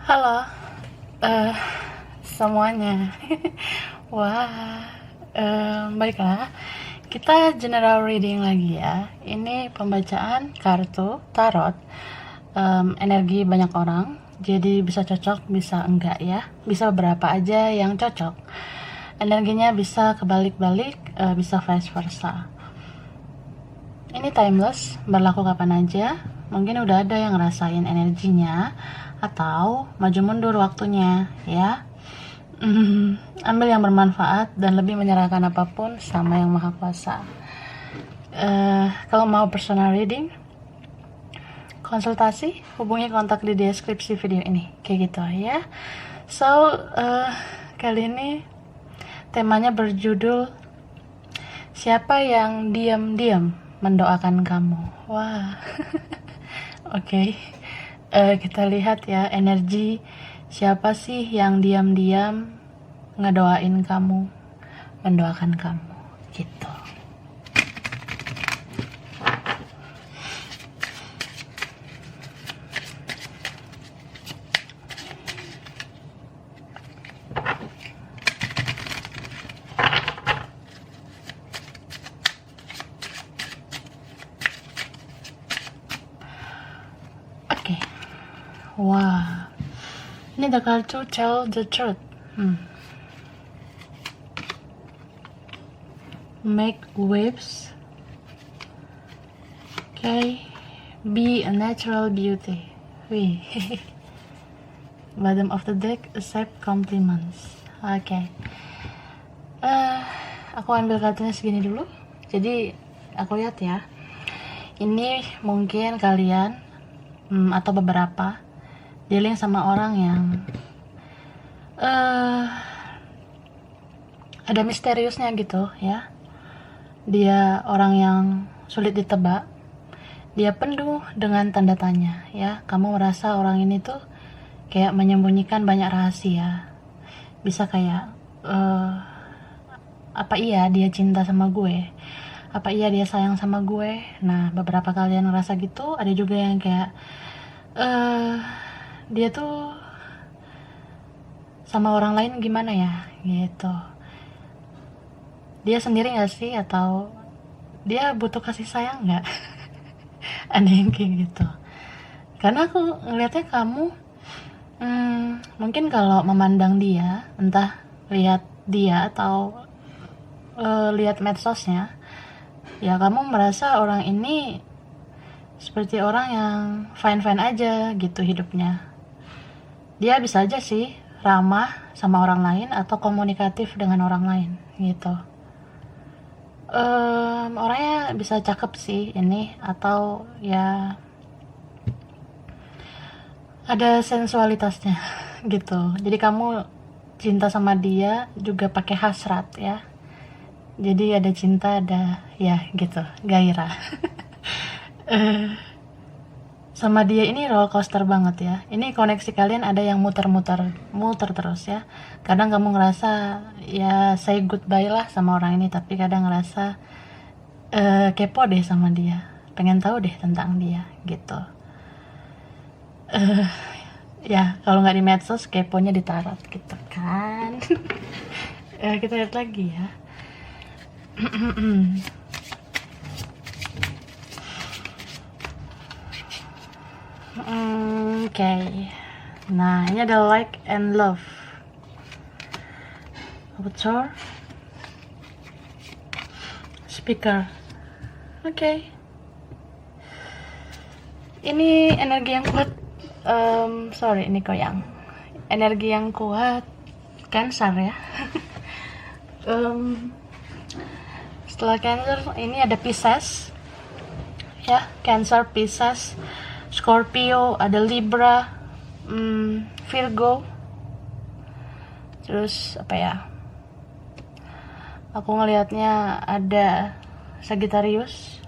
Halo, eh semuanya. Wah, baiklah. Kita general reading lagi ya. Ini pembacaan kartu tarot, energi banyak orang. Jadi bisa cocok, bisa enggak ya. Bisa berapa aja yang cocok. Energinya bisa kebalik-balik, bisa vice versa. Ini timeless, berlaku kapan aja. Mungkin udah ada yang ngerasain energinya, atau maju mundur waktunya ya. Ambil yang bermanfaat dan lebih menyerahkan apapun sama yang maha kuasa. Kalau mau personal reading, konsultasi, hubungi kontak di deskripsi video ini, kayak gitu ya. So, kali ini temanya berjudul siapa yang diam-diam mendoakan kamu. Wah. Oke. Kita lihat ya, energi siapa sih yang diam-diam ngedoain kamu, mendoakan kamu gitu. Oke. Wah, ini the card to tell the truth. Make waves. Okay. Be a natural beauty. Wih. Bottom of the deck, accept compliments. Oke. Aku ambil kartunya segini dulu. Jadi aku lihat ya. Ini mungkin kalian atau beberapa dealing sama orang yang ada misteriusnya gitu ya. Dia orang yang sulit ditebak. Dia penuh dengan tanda tanya ya. Kamu merasa orang ini tuh kayak menyembunyikan banyak rahasia. Bisa kayak apa iya dia cinta sama gue? Apa iya dia sayang sama gue? Nah, beberapa kalian ngerasa gitu. Ada juga yang kayak dia tuh sama orang lain gimana ya gitu. Dia sendiri gak sih, atau dia butuh kasih sayang gak? Ada yang kayak gitu. Karena aku ngeliatnya kamu mungkin kalau memandang dia, entah lihat dia atau lihat medsosnya, ya kamu merasa orang ini seperti orang yang fine-fine aja gitu hidupnya. Dia bisa aja sih ramah sama orang lain atau komunikatif dengan orang lain gitu. Orangnya bisa cakep sih ini, atau ya ada sensualitasnya gitu. Jadi kamu cinta sama dia juga pakai hasrat ya. Jadi ada cinta, ada ya gitu, gairah. Sama dia ini roller coaster banget ya. Ini koneksi kalian ada yang muter terus ya. Kadang kamu ngerasa ya say goodbye lah sama orang ini, tapi kadang ngerasa kepo deh sama dia, pengen tahu deh tentang dia gitu. Ya kalau nggak di medsos, keponya di tarot gitu kan. Kita lihat lagi ya. Oke. Nah, ini ada like and love. Author. Speaker. Oke. Ini energi yang kuat. Sorry, ini goyang. Energi yang kuat. Cancer ya. Setelah Cancer, ini ada Pisces. Ya, Cancer, Pisces, Scorpio, ada Libra, Virgo, terus apa ya, aku ngelihatnya ada Sagittarius,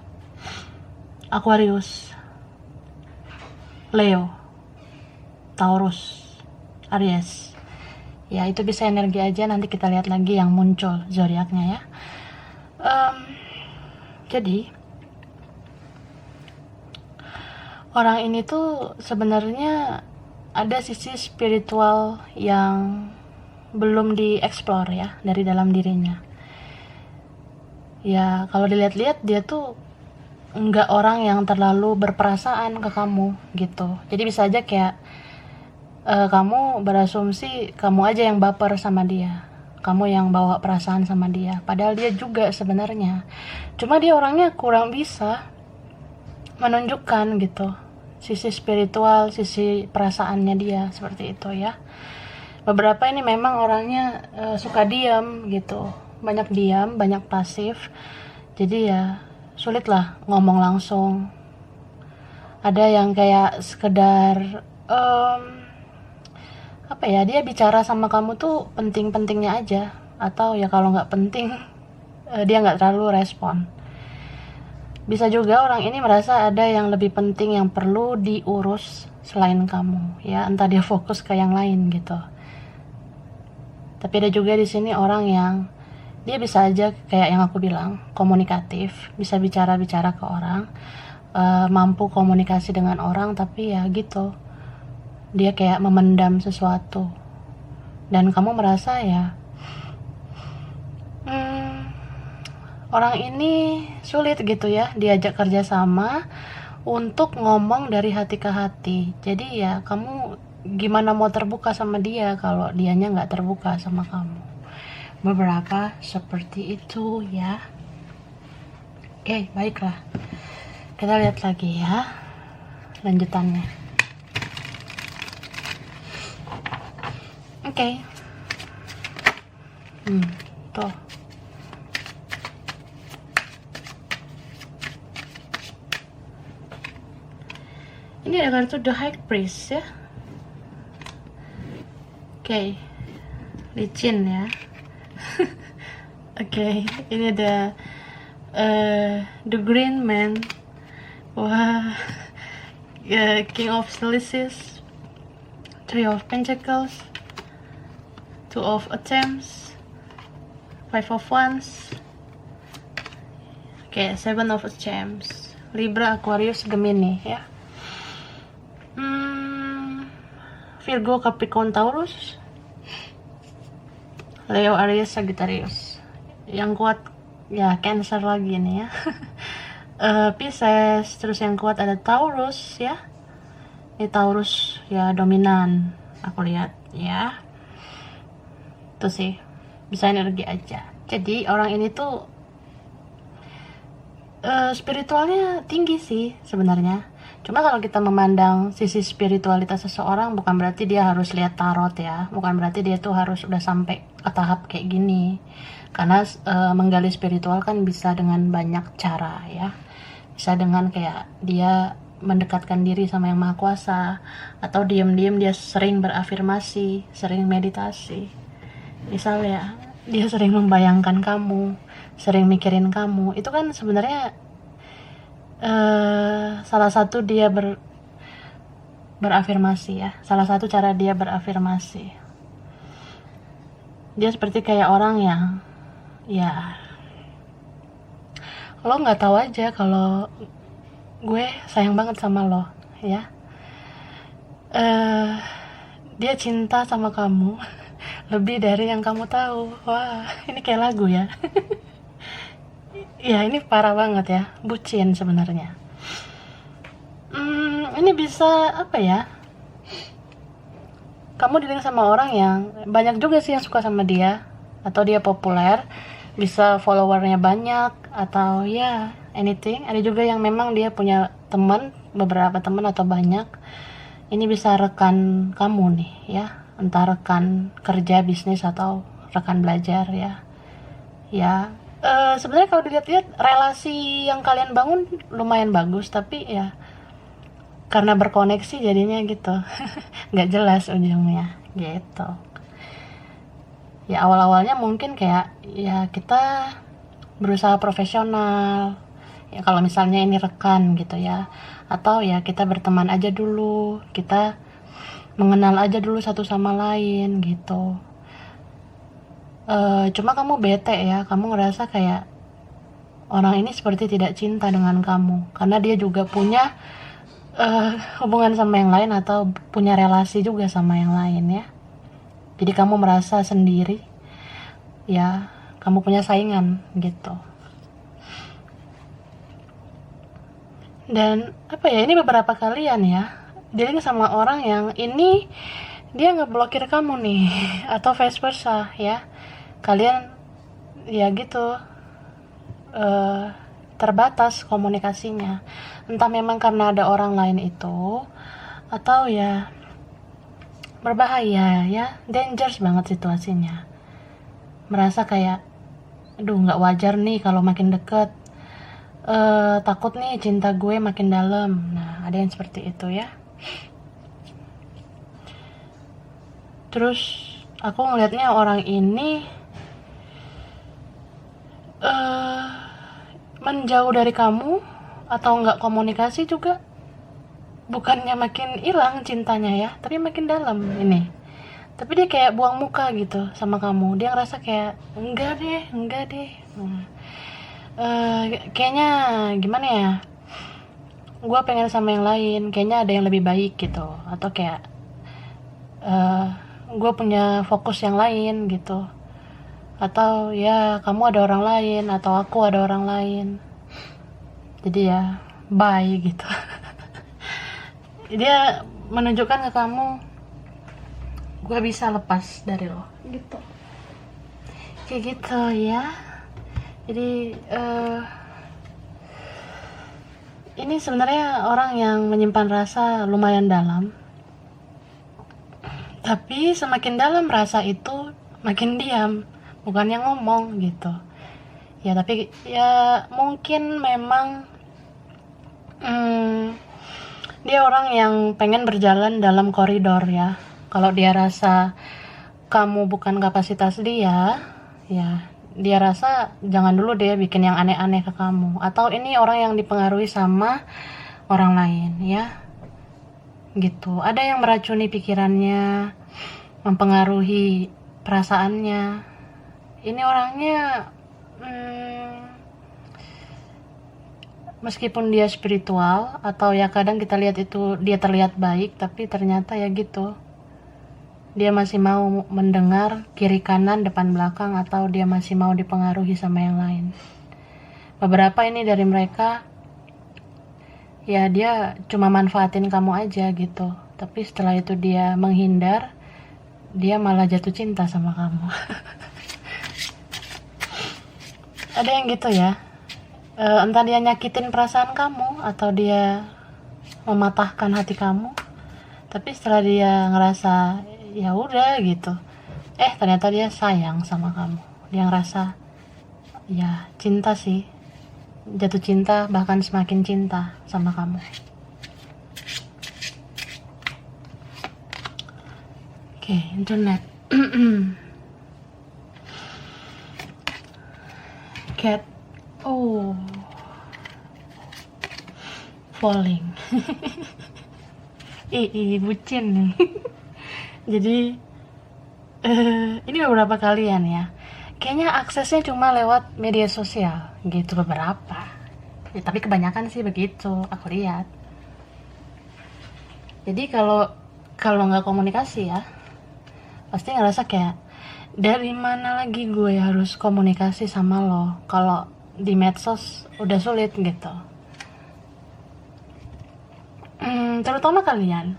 Aquarius, Leo, Taurus, Aries. Ya itu bisa energi aja, nanti kita lihat lagi yang muncul zodiaknya ya. Jadi orang ini tuh sebenarnya ada sisi spiritual yang belum dieksplor ya dari dalam dirinya. Ya kalau dilihat-lihat dia tuh nggak orang yang terlalu berperasaan ke kamu gitu. Jadi bisa aja kayak kamu berasumsi kamu aja yang baper sama dia, kamu yang bawa perasaan sama dia, padahal dia juga sebenarnya. Cuma dia orangnya kurang bisa menunjukkan gitu sisi spiritual, sisi perasaannya dia seperti itu ya. Beberapa ini memang orangnya suka diam gitu, banyak diam, banyak pasif. Jadi ya sulit lah ngomong langsung. Ada yang kayak sekedar apa ya, dia bicara sama kamu tuh penting-pentingnya aja, atau ya kalau nggak penting dia nggak terlalu respon. Bisa juga orang ini merasa ada yang lebih penting yang perlu diurus selain kamu ya, entah dia fokus ke yang lain gitu. Tapi ada juga di sini orang yang dia bisa aja kayak yang aku bilang, komunikatif, bisa bicara-bicara ke orang, mampu komunikasi dengan orang, tapi ya gitu, dia kayak memendam sesuatu dan kamu merasa ya orang ini sulit gitu ya diajak kerjasama untuk ngomong dari hati ke hati. Jadi ya kamu gimana mau terbuka sama dia kalau dianya nggak terbuka sama kamu. Beberapa seperti itu ya. Oke, baiklah, kita lihat lagi ya lanjutannya. Oke. Tuh. Ini ada kartu The High Priest ya. Oke. Licin ya. Oke, ini ada The Green Man. Wah. King of Silices, Three of Pentacles, Two of Attempts, Five of Wands. Oke, Seven of Champs. Libra, Aquarius, Gemini ya. Virgo, Capricorn, Taurus, Leo, Aries, Sagittarius. Yang kuat ya Cancer lagi nih ya. Pisces, terus yang kuat ada Taurus ya. Ini Taurus ya dominan, aku lihat ya. Itu sih, bisa energi aja. Jadi orang ini tuh spiritualnya tinggi sih sebenarnya. Cuma kalau kita memandang sisi spiritualitas seseorang, bukan berarti dia harus lihat tarot ya, bukan berarti dia tuh harus udah sampai ke tahap kayak gini. Karena menggali spiritual kan bisa dengan banyak cara ya. Bisa dengan kayak dia mendekatkan diri sama yang maha kuasa, atau diam-diam dia sering berafirmasi, sering meditasi. Misalnya dia sering membayangkan kamu, sering mikirin kamu. Itu kan sebenarnya salah satu dia berafirmasi ya, salah satu cara dia berafirmasi. Dia seperti kayak orang yang ya lo nggak tahu aja kalau gue sayang banget sama lo ya. Dia cinta sama kamu lebih dari yang kamu tahu. Wah, ini kayak lagu ya. Ya ini parah banget ya, bucin sebenarnya. Ini bisa apa ya, kamu dealing sama orang yang banyak juga sih yang suka sama dia, atau dia populer, bisa followernya banyak, atau ya anything. Ada juga yang memang dia punya teman, beberapa teman atau banyak. Ini bisa rekan kamu nih ya, entah rekan kerja, bisnis, atau rekan belajar ya. Ya sebenarnya kalau dilihat-lihat relasi yang kalian bangun lumayan bagus, tapi ya karena berkoneksi jadinya gitu nggak jelas ujungnya gitu ya. Awal-awalnya mungkin kayak ya kita berusaha profesional ya, kalau misalnya ini rekan gitu ya, atau ya kita berteman aja dulu, kita mengenal aja dulu satu sama lain gitu. Cuma kamu bete ya, kamu ngerasa kayak orang ini seperti tidak cinta dengan kamu, karena dia juga punya hubungan sama yang lain atau punya relasi juga sama yang lain ya. Jadi kamu merasa sendiri, ya kamu punya saingan gitu. Dan apa ya, ini beberapa kalian ya dealing sama orang yang ini dia ngeblokir kamu nih atau vice versa ya. Kalian ya gitu, terbatas komunikasinya, entah memang karena ada orang lain itu atau ya berbahaya ya, dangerous banget situasinya. Merasa kayak aduh nggak wajar nih kalau makin deket, takut nih cinta gue makin dalam. Nah, ada yang seperti itu ya. Terus aku ngelihatnya orang ini menjauh dari kamu atau nggak komunikasi juga, bukannya makin hilang cintanya ya, tapi makin dalam ini. Tapi dia kayak buang muka gitu sama kamu. Dia ngerasa kayak enggak deh. Kayaknya gimana ya? Gue pengen sama yang lain. Kayaknya ada yang lebih baik gitu. Atau kayak gue punya fokus yang lain gitu. Atau ya kamu ada orang lain atau aku ada orang lain. Jadi ya bye gitu. Dia menunjukkan ke kamu, gue bisa lepas dari lo gitu, kayak gitu ya. Jadi ini sebenarnya orang yang menyimpan rasa lumayan dalam, tapi semakin dalam rasa itu makin diam, bukannya ngomong gitu ya. Tapi ya mungkin memang dia orang yang pengen berjalan dalam koridor ya. Kalau dia rasa kamu bukan kapasitas dia, ya dia rasa jangan dulu deh bikin yang aneh-aneh ke kamu. Atau ini orang yang dipengaruhi sama orang lain ya, gitu. Ada yang meracuni pikirannya, mempengaruhi perasaannya. Ini orangnya meskipun dia spiritual atau ya kadang kita lihat itu dia terlihat baik, tapi ternyata ya gitu, dia masih mau mendengar kiri kanan depan belakang, atau dia masih mau dipengaruhi sama yang lain. Beberapa ini dari mereka ya dia cuma manfaatin kamu aja gitu, tapi setelah itu dia menghindar, dia malah jatuh cinta sama kamu. Ada yang gitu ya. Entah dia nyakitin perasaan kamu atau dia mematahkan hati kamu, tapi setelah dia ngerasa ya udah gitu, ternyata dia sayang sama kamu. Dia ngerasa ya cinta sih, jatuh cinta, bahkan semakin cinta sama kamu. Oke, internet. Cat. Oh, falling. Bucin nih. Jadi ini beberapa kalian ya, kayaknya aksesnya cuma lewat media sosial gitu, beberapa ya, tapi kebanyakan sih begitu aku lihat. Jadi kalau nggak komunikasi ya, pasti ngerasa kayak dari mana lagi gue harus komunikasi sama lo kalau di medsos udah sulit gitu. Terutama kalian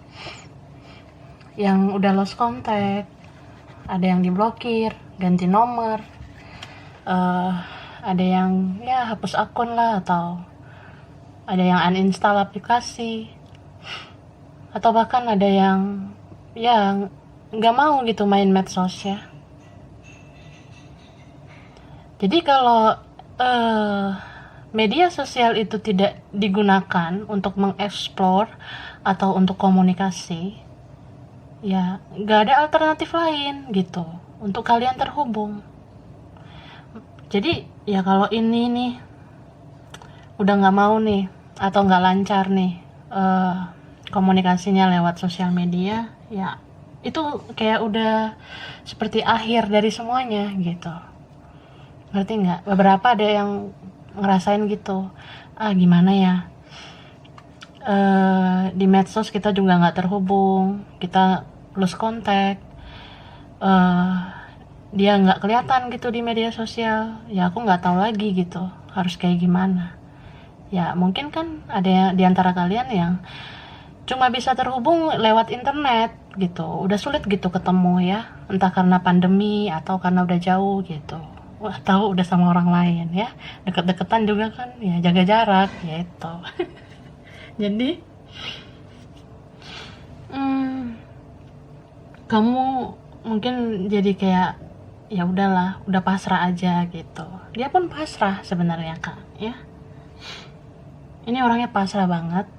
yang udah lost contact, ada yang diblokir, ganti nomor, ada yang ya hapus akun lah, atau ada yang uninstall aplikasi, atau bahkan ada yang ya nggak mau gitu main medsos ya. Jadi kalau media sosial itu tidak digunakan untuk mengeksplor atau untuk komunikasi, ya nggak ada alternatif lain gitu untuk kalian terhubung. Jadi ya kalau ini nih udah nggak mau nih atau nggak lancar nih komunikasinya lewat sosial media, ya itu kayak udah seperti akhir dari semuanya gitu. Ngerti nggak? Beberapa ada yang ngerasain gitu. Gimana ya? Di medsos kita juga nggak terhubung, kita lose contact, eh, dia nggak kelihatan gitu di media sosial. Ya aku nggak tahu lagi gitu harus kayak gimana. Ya mungkin kan ada di antara kalian yang cuma bisa terhubung lewat internet gitu, udah sulit gitu ketemu ya, entah karena pandemi atau karena udah jauh gitu. Wah, tahu udah sama orang lain ya, deket-deketan juga kan, ya jaga jarak gitu. Jadi hmm, kamu mungkin jadi kayak ya udahlah, udah pasrah aja gitu. Dia pun pasrah sebenarnya kak ya, ini orangnya pasrah banget.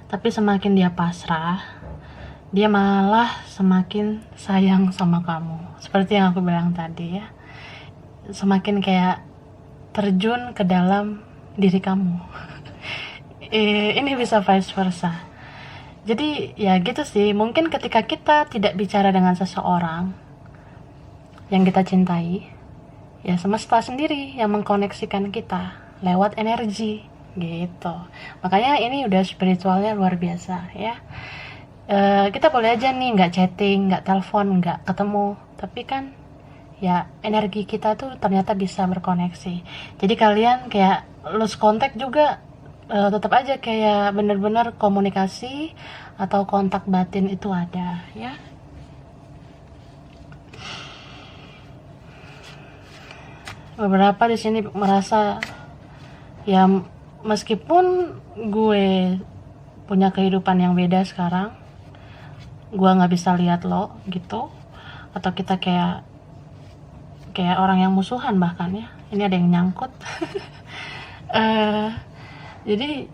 Tapi semakin dia pasrah, dia malah semakin sayang sama kamu. Seperti yang aku bilang tadi ya, semakin kayak terjun ke dalam diri kamu. Ini bisa vice versa. Jadi ya gitu sih, mungkin ketika kita tidak bicara dengan seseorang yang kita cintai, ya semesta sendiri yang mengkoneksikan kita lewat energi gitu. Makanya ini udah spiritualnya luar biasa ya. Kita boleh aja nih nggak chatting, nggak telepon, nggak ketemu, tapi kan ya energi kita tuh ternyata bisa berkoneksi. Jadi kalian kayak lose contact juga, tetap aja kayak bener-bener komunikasi atau kontak batin itu ada ya. Beberapa di sini merasa ya meskipun gue punya kehidupan yang beda sekarang, gue nggak bisa lihat lo gitu, atau kita kayak orang yang musuhan bahkan ya. Ini ada yang nyangkut. Jadi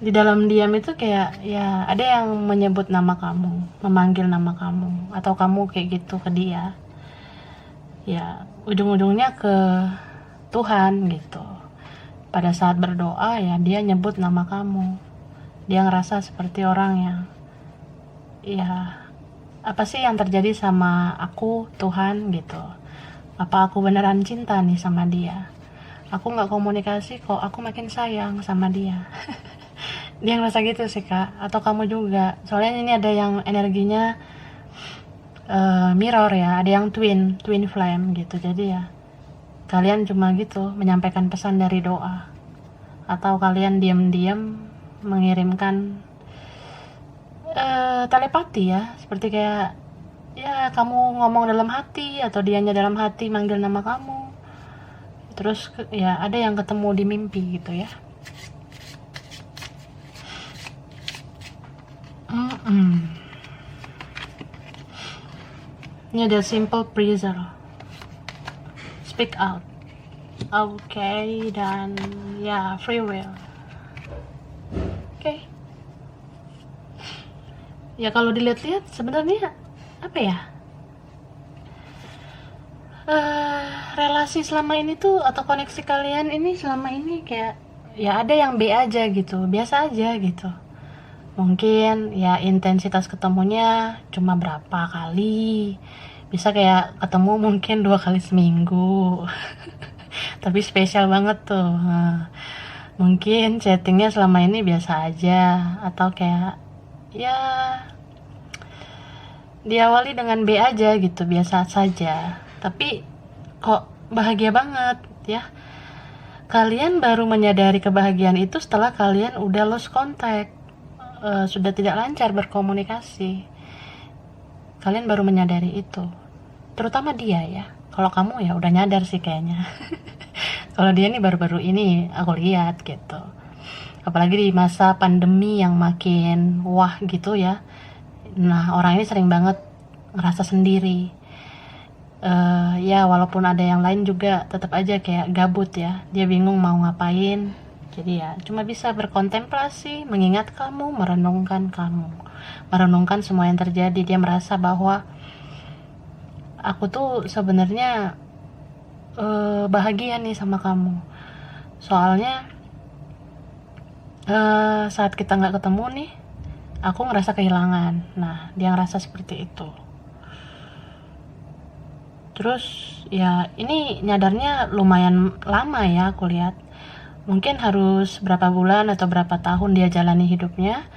di dalam diam itu kayak ya ada yang menyebut nama kamu, memanggil nama kamu, atau kamu kayak gitu ke dia. Ya ujung-ujungnya ke Tuhan gitu. Pada saat berdoa ya dia nyebut nama kamu. Dia ngerasa seperti orang yang ya apa sih yang terjadi sama aku Tuhan gitu. Apa aku beneran cinta nih sama dia? Aku nggak komunikasi kok, aku makin sayang sama dia. Dia ngerasa gitu sih kak, atau kamu juga. Soalnya ini ada yang energinya mirror ya, ada yang twin flame gitu. Jadi ya kalian cuma gitu menyampaikan pesan dari doa, atau kalian diam-diam mengirimkan telepati ya, seperti kayak ya kamu ngomong dalam hati atau dianya dalam hati manggil nama kamu, terus ya ada yang ketemu di mimpi gitu ya. Ini ada simple pleaser, speak out, okay, dan ya free will. Okay. Ya kalau dilihat-lihat sebenarnya apa ya, relasi selama ini tuh atau koneksi kalian ini selama ini kayak ya ada yang B aja gitu, biasa aja gitu. Mungkin ya intensitas ketemunya cuma berapa kali, bisa kayak ketemu mungkin 2 kali seminggu. Tapi spesial banget tuh. Mungkin chattingnya selama ini biasa aja, atau kayak ya diawali dengan B aja gitu, biasa saja, tapi kok bahagia banget ya. Kalian baru menyadari kebahagiaan itu setelah kalian udah lost contact, sudah tidak lancar berkomunikasi. Kalian baru menyadari itu, terutama dia ya. Kalau kamu ya udah nyadar sih kayaknya. Kalau dia nih baru-baru ini aku lihat gitu, apalagi di masa pandemi yang makin wah gitu ya. Nah orang ini sering banget ngerasa sendiri. Ya walaupun ada yang lain juga tetap aja kayak gabut ya, dia bingung mau ngapain. Jadi ya cuma bisa berkontemplasi, mengingat kamu, merenungkan semua yang terjadi. Dia merasa bahwa aku tuh sebenarnya bahagia nih sama kamu. Soalnya saat kita nggak ketemu nih, aku ngerasa kehilangan. Nah dia ngerasa seperti itu. Terus ya ini nyadarnya lumayan lama ya aku lihat. Mungkin harus berapa bulan atau berapa tahun dia jalani hidupnya,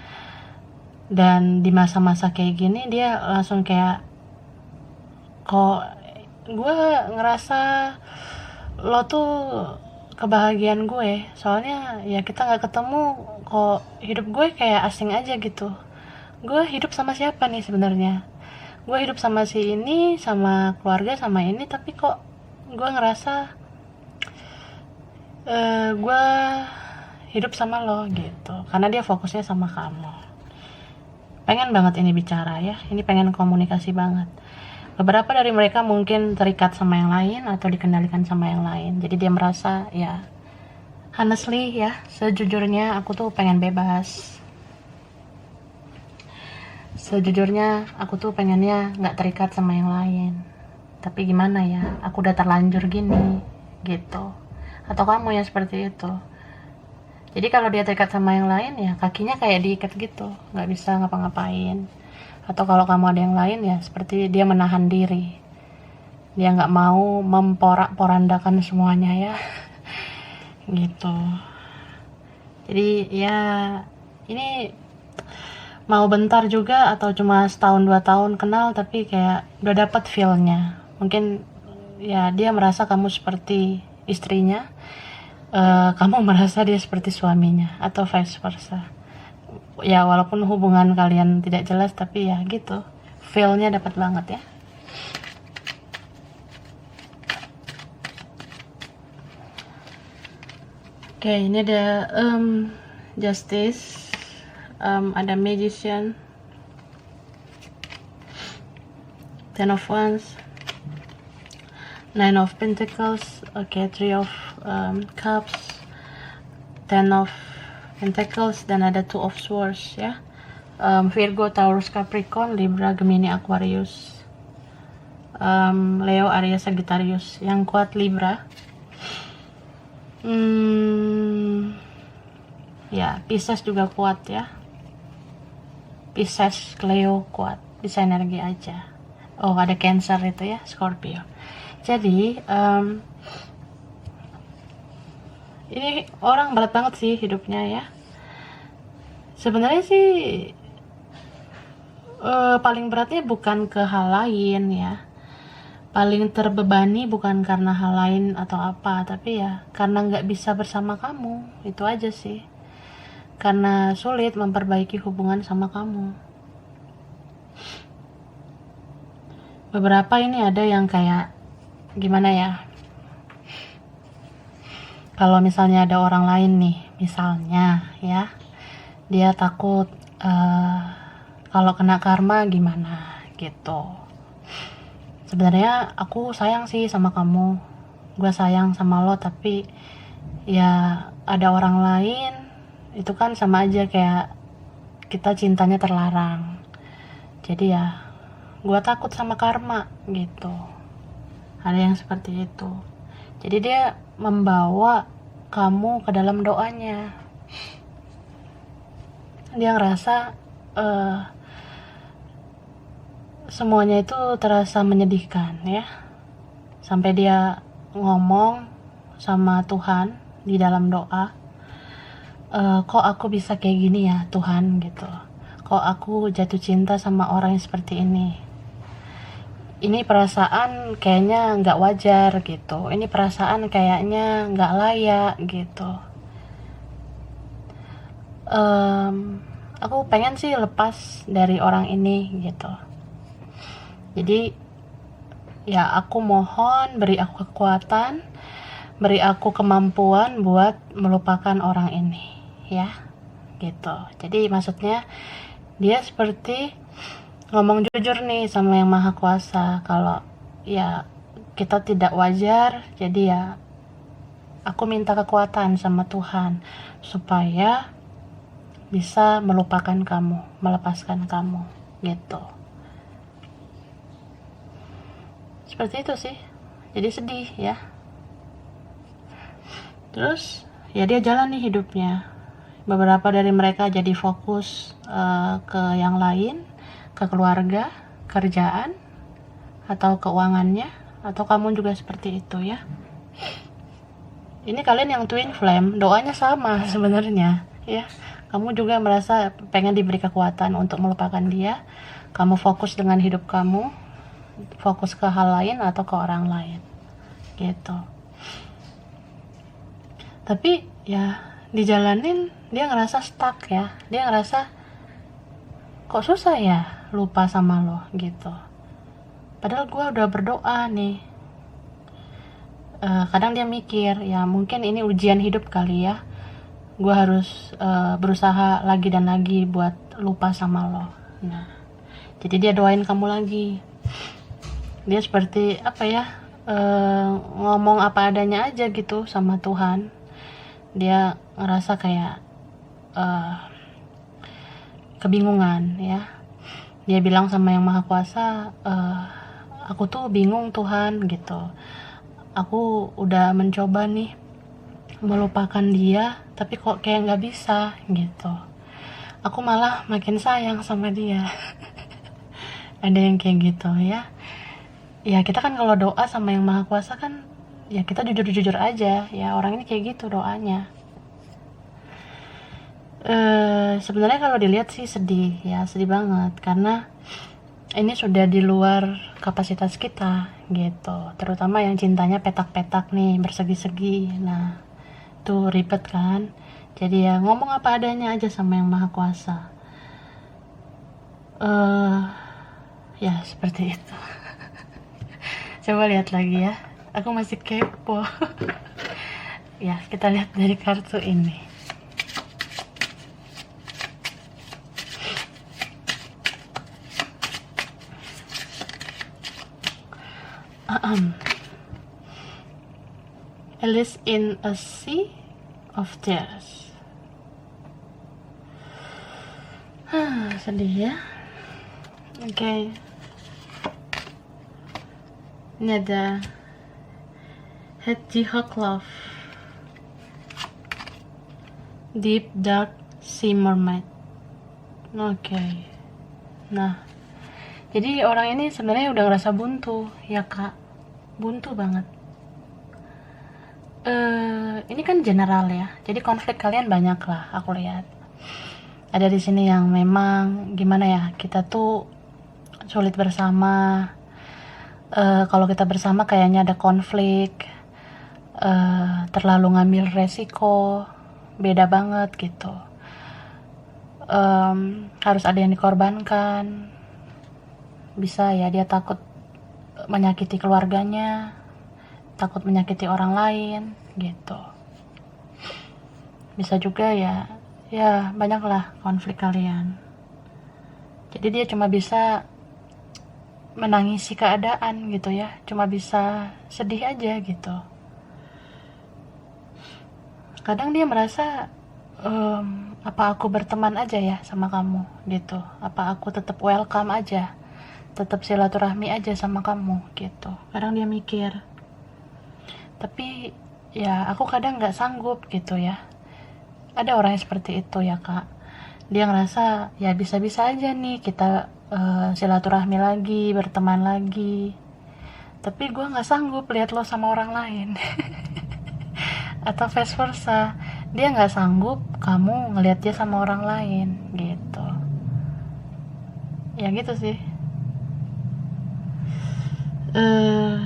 dan di masa-masa kayak gini dia langsung kayak, kok gue ngerasa lo tuh kebahagiaan gue, soalnya ya kita nggak ketemu, kok hidup gue kayak asing aja gitu. Gue hidup sama siapa nih sebenarnya? Gue hidup sama si ini, sama keluarga, sama ini, tapi kok gue ngerasa gue hidup sama lo gitu, karena dia fokusnya sama kamu. Pengen banget ini bicara ya, ini pengen komunikasi banget. Beberapa dari mereka mungkin terikat sama yang lain atau dikendalikan sama yang lain, jadi dia merasa ya, honestly ya, sejujurnya aku tuh pengen bebas. Sejujurnya aku tuh pengennya nggak terikat sama yang lain, tapi gimana ya, aku udah terlanjur gini gitu. Atau kamu yang seperti itu. Jadi kalau dia terikat sama yang lain ya kakinya kayak diikat gitu, nggak bisa ngapa-ngapain. Atau kalau kamu ada yang lain ya seperti dia menahan diri, dia nggak mau memporak-porandakan semuanya ya gitu. Jadi ya ini mau bentar juga atau cuma setahun 2 tahun kenal, tapi kayak udah dapet feel-nya. Mungkin ya dia merasa kamu seperti istrinya, kamu merasa dia seperti suaminya, atau vice versa. Ya walaupun hubungan kalian tidak jelas, tapi ya gitu, feel-nya dapat banget ya. Oke, ini ada justice, ada magician, 10 of wands, 9 of pentacles, okay, 3 of cups, 10 of pentacles, dan ada 2 of swords ya. Virgo, Taurus, Capricorn, Libra, Gemini, Aquarius, Leo, Aries, Sagittarius. Yang kuat Libra. Ya, Pisces juga kuat ya. Pisces, Leo kuat, bisa energi aja. Oh, ada Cancer itu ya, Scorpio. Jadi ini orang berat banget sih hidupnya ya. Sebenarnya sih paling beratnya bukan ke hal lain ya, paling terbebani bukan karena hal lain atau apa, tapi ya karena nggak bisa bersama kamu, itu aja sih. Karena sulit memperbaiki hubungan sama kamu. Beberapa ini ada yang kayak gimana ya, kalau misalnya ada orang lain nih, misalnya ya, dia takut kalau kena karma gimana gitu. Sebenarnya aku sayang sih sama kamu, gue sayang sama lo, tapi ya ada orang lain, itu kan sama aja kayak kita cintanya terlarang. Jadi ya gue takut sama karma gitu. Ada yang seperti itu. Jadi dia membawa kamu ke dalam doanya. Dia ngerasa semuanya itu terasa menyedihkan ya. Sampai dia ngomong sama Tuhan di dalam doa, kok aku bisa kayak gini ya Tuhan gitu. Kok aku jatuh cinta sama orang yang seperti ini. Ini perasaan kayaknya nggak wajar gitu. Ini perasaan kayaknya nggak layak gitu. Aku pengen sih lepas dari orang ini gitu. Jadi ya aku mohon beri aku kekuatan, beri aku kemampuan buat melupakan orang ini ya gitu. Jadi maksudnya dia seperti ngomong jujur nih sama yang maha kuasa, kalau ya kita tidak wajar. Jadi ya aku minta kekuatan sama Tuhan supaya bisa melupakan kamu, melepaskan kamu gitu. Seperti itu sih. Jadi sedih ya. Terus ya dia jalan nih hidupnya. Beberapa dari mereka jadi fokus ke yang lain, ke keluarga, kerjaan, atau keuangannya, atau kamu juga seperti itu ya. ini kalian yang twin flame, doanya sama sebenarnya ya. Kamu juga merasa pengen diberi kekuatan untuk melupakan dia. Kamu fokus dengan hidup kamu, fokus ke hal lain atau ke orang lain gitu. Tapi ya dijalanin dia ngerasa stuck ya, dia ngerasa kok susah ya lupa sama lo gitu. Padahal gue udah berdoa nih. Kadang dia mikir ya mungkin ini ujian hidup kali ya, gue harus berusaha lagi dan lagi buat lupa sama lo. Nah, jadi dia doain kamu lagi. Dia seperti apa ya, ngomong apa adanya aja gitu sama Tuhan. Dia ngerasa kayak kebingungan ya. Dia bilang sama Yang Maha Kuasa, aku tuh bingung Tuhan gitu. Aku udah mencoba nih melupakan dia, tapi kok kayak nggak bisa gitu. Aku malah makin sayang sama dia. Ada yang kayak gitu ya. Ya kita kan kalau doa sama Yang Maha Kuasa kan, ya kita jujur-jujur aja. Ya orang ini kayak gitu doanya. Sebenarnya kalau dilihat sih sedih ya, sedih banget karena ini sudah di luar kapasitas kita gitu, terutama yang cintanya petak-petak nih, bersegi-segi. Nah tuh ribet kan, jadi ya ngomong apa adanya aja sama Yang Maha Kuasa. Ya seperti itu. Coba lihat lagi ya, aku masih kepo. Ya kita lihat dari kartu ini. Alice in a Sea of Tears. Sedih ya. Oke. Ini ada Hedgehog Love, Deep Dark Sea Mermaid. Oke. Nah, jadi orang ini sebenarnya udah ngerasa buntu ya kak, buntu banget. Ini kan general ya, jadi konflik kalian banyak lah aku lihat. Ada di sini yang memang gimana ya, kita tuh sulit bersama. Kalau kita bersama kayaknya ada konflik, terlalu ngambil resiko, beda banget gitu. Harus ada yang dikorbankan. Bisa ya dia takut menyakiti keluarganya, takut menyakiti orang lain gitu. Bisa juga ya banyaklah konflik kalian. Jadi dia cuma bisa menangisi keadaan gitu ya, cuma bisa sedih aja gitu. Kadang dia merasa apa aku berteman aja ya sama kamu gitu, apa aku tetap welcome aja, tetap silaturahmi aja sama kamu gitu. Kadang dia mikir, tapi ya aku kadang nggak sanggup gitu ya. Ada orang yang seperti itu ya kak, dia ngerasa ya bisa-bisa aja nih kita silaturahmi lagi, berteman lagi, tapi gue nggak sanggup lihat lo sama orang lain. Atau vice versa, dia nggak sanggup kamu ngelihat dia sama orang lain gitu. Ya gitu sih.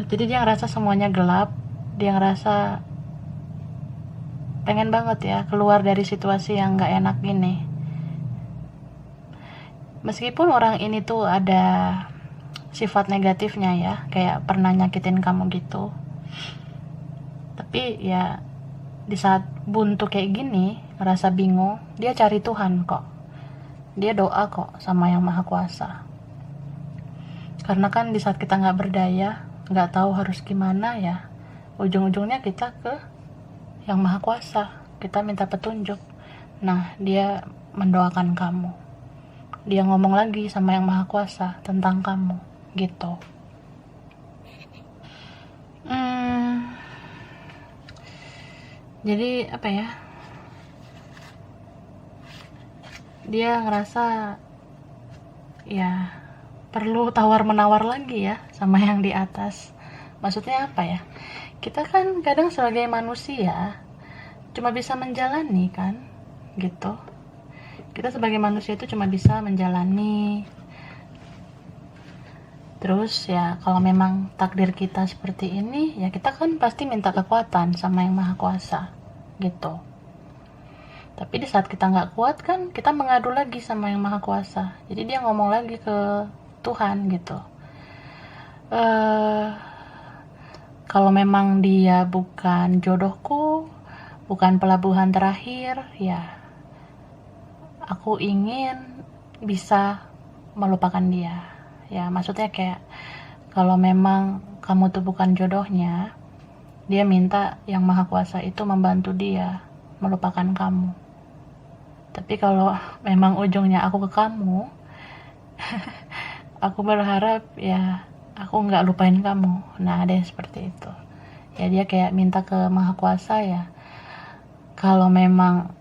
Jadi dia ngerasa semuanya gelap, dia ngerasa pengen banget ya keluar dari situasi yang nggak enak ini. Meskipun orang ini tuh ada sifat negatifnya ya, kayak pernah nyakitin kamu gitu, tapi ya di saat buntu kayak gini, ngerasa bingung, dia cari Tuhan kok, dia doa kok sama Yang Maha Kuasa. Karena kan di saat kita nggak berdaya, nggak tahu harus gimana ya, ujung-ujungnya kita ke Yang Maha Kuasa, kita minta petunjuk. Nah dia mendoakan kamu, dia ngomong lagi sama Yang Maha Kuasa tentang kamu gitu. Jadi apa ya, dia ngerasa ya perlu tawar menawar lagi ya sama yang di atas, Maksudnya apa ya? Kita kan kadang sebagai manusia cuma bisa menjalani kan, gitu. Kita sebagai manusia itu cuma bisa menjalani. Terus ya kalau memang takdir kita seperti ini, ya kita kan pasti minta kekuatan sama yang maha kuasa, gitu. Tapi di saat kita nggak kuat kan, kita mengadu lagi sama yang maha kuasa. Jadi dia ngomong lagi ke Tuhan gitu. Kalau memang dia bukan jodohku, bukan pelabuhan terakhir, ya aku ingin bisa melupakan dia. Ya maksudnya kayak kalau memang kamu tuh bukan jodohnya, dia minta yang maha kuasa itu membantu dia melupakan kamu. Tapi kalau memang ujungnya aku ke kamu, aku berharap ya aku nggak lupain kamu. Nah ada yang seperti itu. Ya dia kayak minta ke maha kuasa ya, kalau memang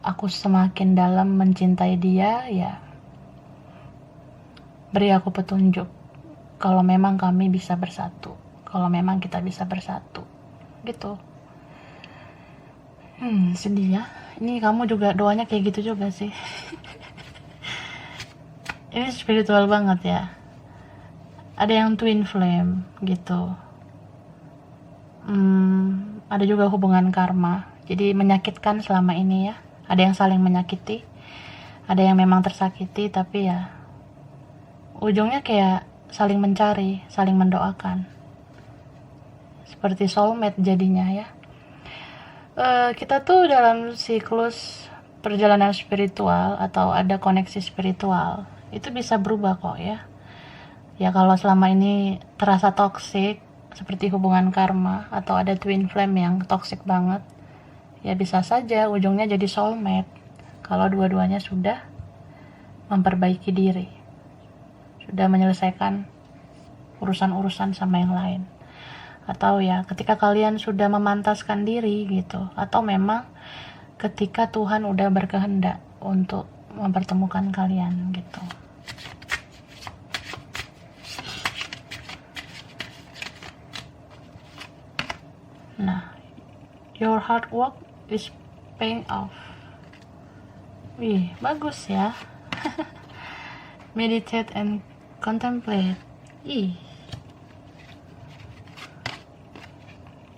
aku semakin dalam mencintai dia, ya beri aku petunjuk kalau memang kami bisa bersatu, kalau memang kita bisa bersatu, gitu. Sedih ya. Ini kamu juga doanya kayak gitu juga sih. Ini spiritual banget ya. Ada yang twin flame gitu. Ada juga hubungan karma. Jadi menyakitkan selama ini ya. Ada yang saling menyakiti, ada yang memang tersakiti, tapi ya ujungnya kayak saling mencari, saling mendoakan. Seperti soulmate jadinya ya. Kita tuh dalam siklus perjalanan spiritual atau ada koneksi spiritual, itu bisa berubah kok ya. Ya kalau selama ini terasa toksik, seperti hubungan karma, atau ada twin flame yang toksik banget, ya bisa saja ujungnya jadi soulmate kalau dua-duanya sudah memperbaiki diri, sudah menyelesaikan urusan-urusan sama yang lain. Atau ya ketika kalian sudah memantaskan diri gitu, atau memang ketika Tuhan udah berkehendak untuk mempertemukan kalian gitu. Nah, your hard work is paying off. Wih, bagus ya. Meditate and contemplate.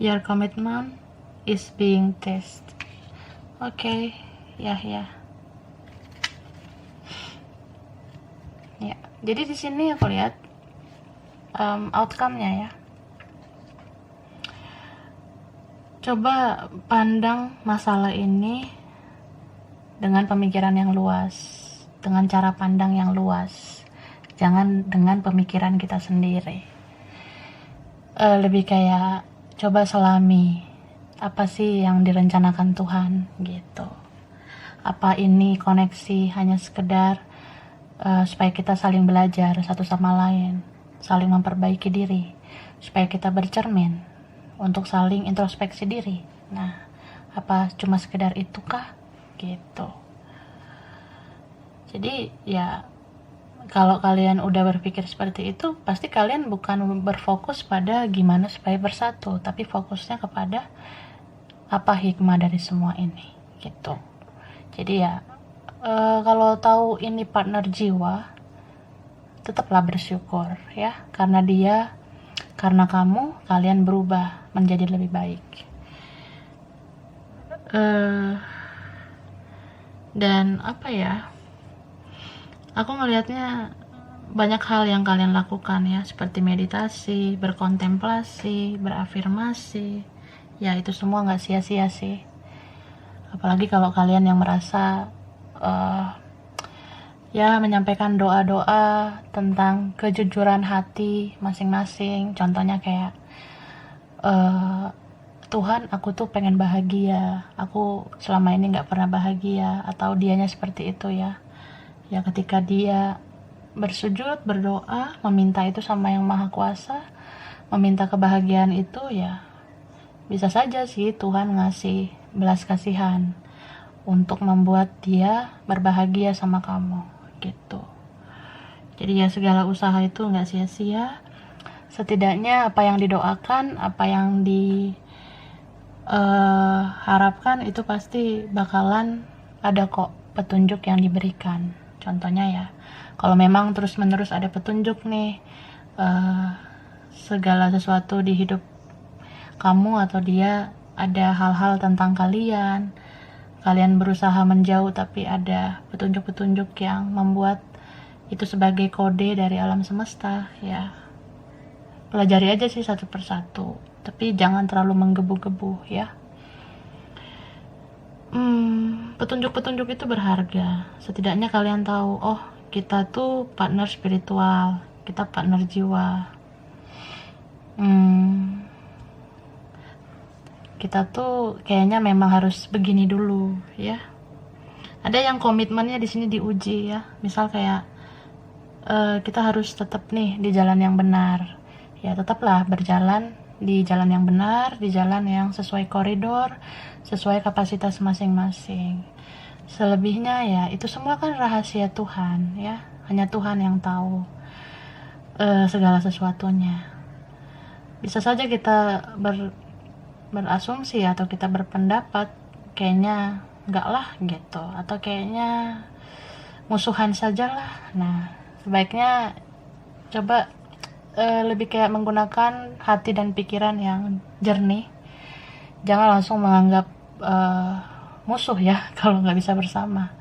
Your commitment is being tested. Oke, ya. Ya, jadi di sini aku lihat outcome-nya ya. Coba pandang masalah ini dengan pemikiran yang luas, dengan cara pandang yang luas. Jangan dengan pemikiran kita sendiri. Lebih kayak coba selami apa sih yang direncanakan Tuhan gitu. Apa ini koneksi hanya sekedar supaya kita saling belajar satu sama lain, saling memperbaiki diri, supaya kita bercermin untuk saling introspeksi diri. Nah, apa cuma sekedar itukah gitu. Jadi ya kalau kalian udah berpikir seperti itu, pasti kalian bukan berfokus pada gimana supaya bersatu, tapi fokusnya kepada apa hikmah dari semua ini, gitu. Jadi ya, kalau tahu ini partner jiwa, tetaplah bersyukur ya, karena kamu, kalian berubah menjadi lebih baik. Dan apa ya? Aku ngelihatnya banyak hal yang kalian lakukan ya, seperti meditasi, berkontemplasi, berafirmasi. Ya itu semua nggak sia-sia sih. Apalagi kalau kalian yang merasa ya menyampaikan doa-doa tentang kejujuran hati masing-masing. Contohnya kayak Tuhan, aku tuh pengen bahagia. Aku selama ini nggak pernah bahagia, atau dianya seperti itu ya. Ya ketika dia bersujud, berdoa, meminta itu sama yang maha kuasa, meminta kebahagiaan itu, ya bisa saja sih Tuhan ngasih belas kasihan untuk membuat dia berbahagia sama kamu gitu. Jadi ya segala usaha itu gak sia-sia setidaknya apa yang didoakan, apa yang diharapkan itu pasti bakalan ada kok petunjuk yang diberikan. Contohnya ya, kalau memang terus-menerus ada petunjuk nih, segala sesuatu di hidup kamu atau dia ada hal-hal tentang kalian berusaha menjauh tapi ada petunjuk-petunjuk yang membuat itu sebagai kode dari alam semesta, ya pelajari aja sih satu persatu, tapi jangan terlalu menggebu-gebu ya. Petunjuk-petunjuk itu berharga. Setidaknya kalian tahu, oh kita tuh partner spiritual, kita partner jiwa. Kita tuh kayaknya memang harus begini dulu ya. Ada yang komitmennya di sini diuji ya. Misal kayak kita harus tetap nih di jalan yang benar. Ya tetaplah berjalan di jalan yang benar, di jalan yang sesuai koridor, sesuai kapasitas masing-masing. Selebihnya ya itu semua kan rahasia Tuhan ya. Hanya Tuhan yang tahu segala sesuatunya. Bisa saja kita berasumsi atau kita berpendapat kayaknya enggak lah gitu, atau kayaknya musuhan sajalah. Nah sebaiknya coba lebih kayak menggunakan hati dan pikiran yang jernih. Jangan langsung menganggap musuh ya kalau nggak bisa bersama.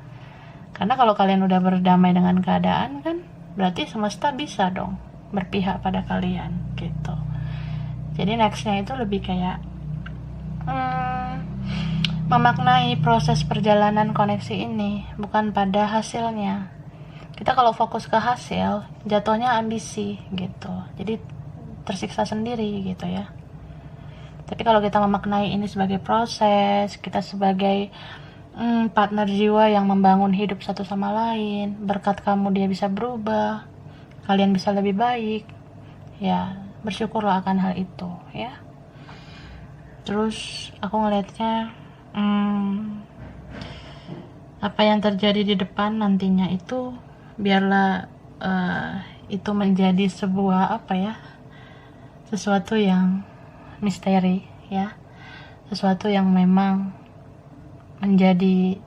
Karena kalau kalian udah berdamai dengan keadaan kan berarti semesta bisa dong berpihak pada kalian gitu. Jadi nextnya itu lebih kayak memaknai proses perjalanan koneksi ini, bukan pada hasilnya. Kita kalau fokus ke hasil, jatuhnya ambisi gitu. Jadi tersiksa sendiri gitu ya. Tapi kalau kita memaknai ini sebagai proses, kita sebagai partner jiwa yang membangun hidup satu sama lain, berkat kamu dia bisa berubah, kalian bisa lebih baik, ya bersyukurlah akan hal itu ya. Terus aku ngelihatnya apa yang terjadi di depan nantinya itu biarlah itu menjadi sebuah sesuatu yang misteri ya, sesuatu yang memang menjadi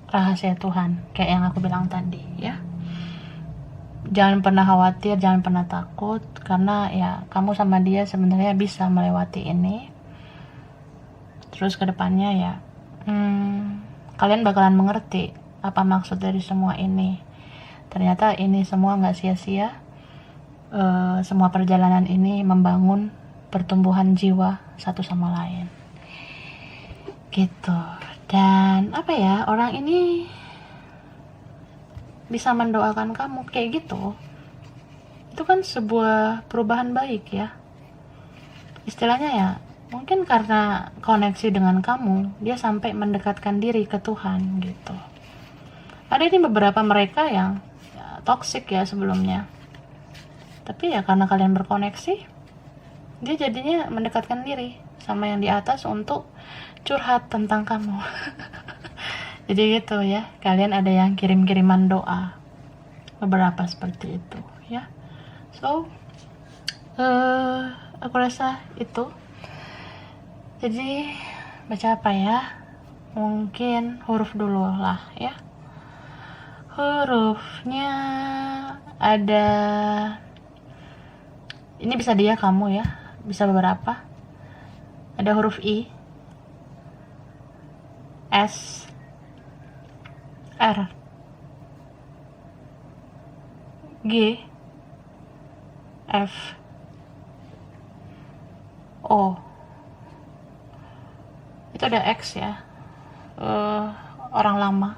rahasia Tuhan kayak yang aku bilang tadi ya. Jangan pernah khawatir, jangan pernah takut, karena ya kamu sama dia sebenarnya bisa melewati ini. Terus kedepannya ya kalian bakalan mengerti apa maksud dari semua ini. Ternyata ini semua gak sia-sia. Semua perjalanan ini membangun pertumbuhan jiwa satu sama lain gitu. Dan orang ini bisa mendoakan kamu kayak gitu, itu kan sebuah perubahan baik ya. Istilahnya ya mungkin karena koneksi dengan kamu, dia sampai mendekatkan diri ke Tuhan gitu. Ada ini beberapa mereka yang toksik ya sebelumnya, tapi ya karena kalian berkoneksi, dia jadinya mendekatkan diri sama yang di atas untuk curhat tentang kamu. Jadi gitu ya, kalian ada yang kirim-kiriman doa, beberapa seperti itu ya. So aku rasa itu. Jadi baca apa ya, mungkin huruf dulu lah ya. Hurufnya ada, ini bisa dia kamu ya, bisa beberapa. Ada huruf I, S, R, G, F, O. Itu ada X ya, orang lama.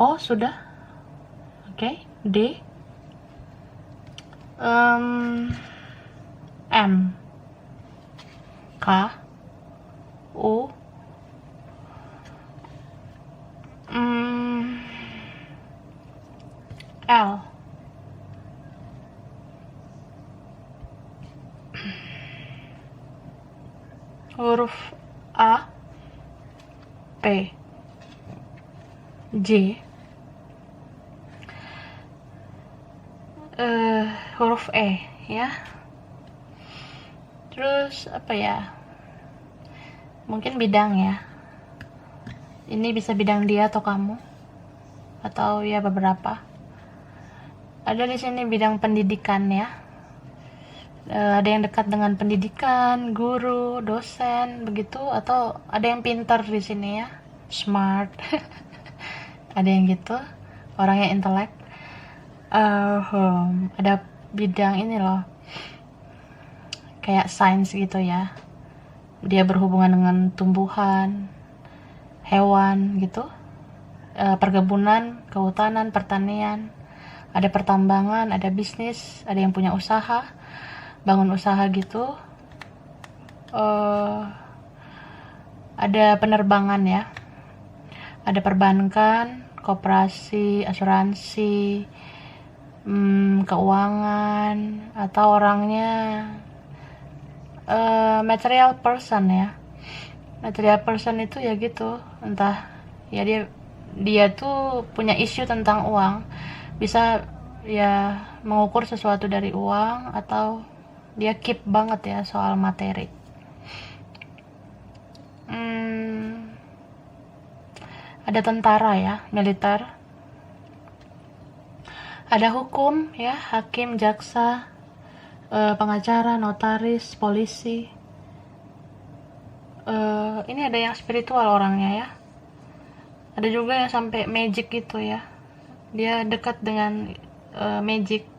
O sudah, oke. D, M, K, U, L, huruf A, P, J, huruf E ya. Terus apa ya, mungkin bidang ya, ini bisa bidang dia atau kamu, atau ya beberapa. Ada di sini bidang pendidikan ya. Ada yang dekat dengan pendidikan, guru, dosen, begitu, atau ada yang pintar di sini ya, smart. Ada yang gitu, orangnya intelek. Ada bidang ini loh, kayak sains gitu ya. Dia berhubungan dengan tumbuhan, hewan gitu, perkebunan, kehutanan, pertanian. Ada pertambangan, ada bisnis, ada yang punya usaha, bangun usaha gitu. Ada penerbangan ya, ada perbankan, koperasi, asuransi, keuangan, atau orangnya material person ya. Material person itu ya gitu, entah ya dia tuh punya isu tentang uang, bisa ya mengukur sesuatu dari uang, atau dia keep banget ya soal materi. Ada tentara ya, militer. Ada hukum ya, hakim, jaksa, pengacara, notaris, polisi. Ini ada yang spiritual orangnya ya. Ada juga yang sampai magic gitu ya. Dia dekat dengan magic,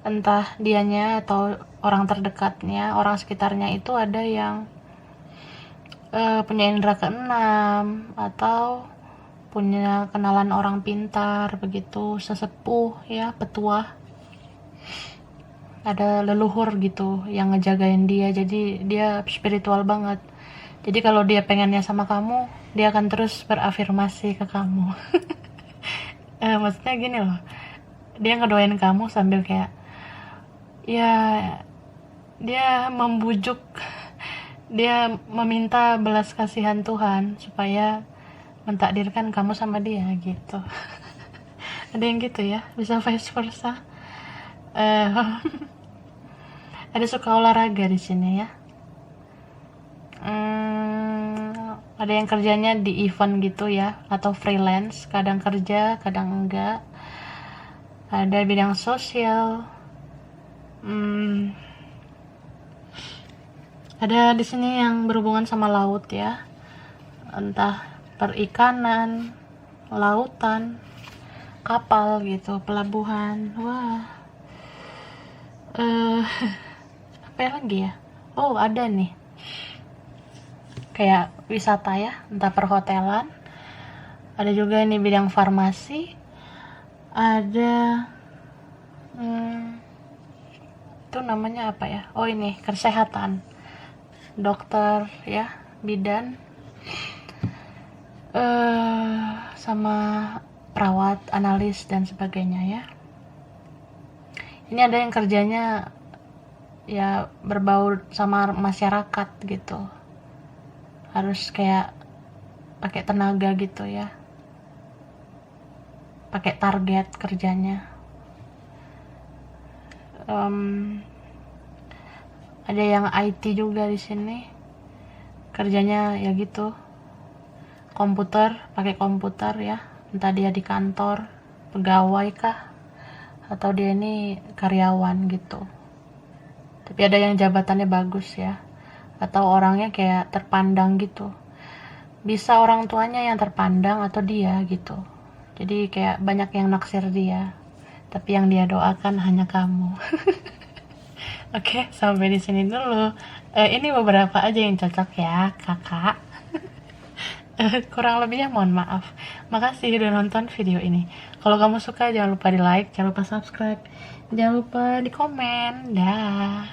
entah dianya atau orang terdekatnya, orang sekitarnya itu ada yang punya indera keenam, atau punya kenalan orang pintar begitu, sesepuh ya, petua. Ada leluhur gitu yang ngejagain dia, jadi dia spiritual banget. Jadi kalau dia pengennya sama kamu, dia akan terus berafirmasi ke kamu. Maksudnya gini loh, dia ngedoain kamu sambil kayak ya, dia membujuk, dia meminta belas kasihan Tuhan supaya mentakdirkan kamu sama dia gitu. Ada yang gitu ya, bisa vice versa. Ada suka olahraga di sini ya. Ada yang kerjanya di event gitu ya, atau freelance, kadang kerja kadang enggak. Ada bidang sosial. Ada di sini yang berhubungan sama laut ya, entah perikanan, lautan, kapal gitu, pelabuhan. Wah, apa lagi ya? Oh, ada nih, kayak wisata ya, entah perhotelan. Ada juga nih bidang farmasi. Ada itu namanya apa ya? Oh, ini kesehatan, dokter ya, bidan, sama perawat, analis, dan sebagainya ya. Ini ada yang kerjanya ya berbau sama masyarakat gitu, harus kayak pakai tenaga gitu ya, pakai target kerjanya. Ada yang IT juga di sini, kerjanya ya gitu, komputer, pakai komputer ya, entah dia di kantor, pegawai kah, atau dia ini karyawan gitu. Tapi ada yang jabatannya bagus ya, atau orangnya kayak terpandang gitu, bisa orang tuanya yang terpandang atau dia gitu. Jadi kayak banyak yang naksir dia, tapi yang dia doakan hanya kamu. Oke, sampai di sini dulu. Ini beberapa aja yang cocok ya, kakak. Kurang lebihnya mohon maaf. Makasih udah nonton video ini. Kalau kamu suka jangan lupa di like, jangan lupa subscribe, jangan lupa di komen. Dah.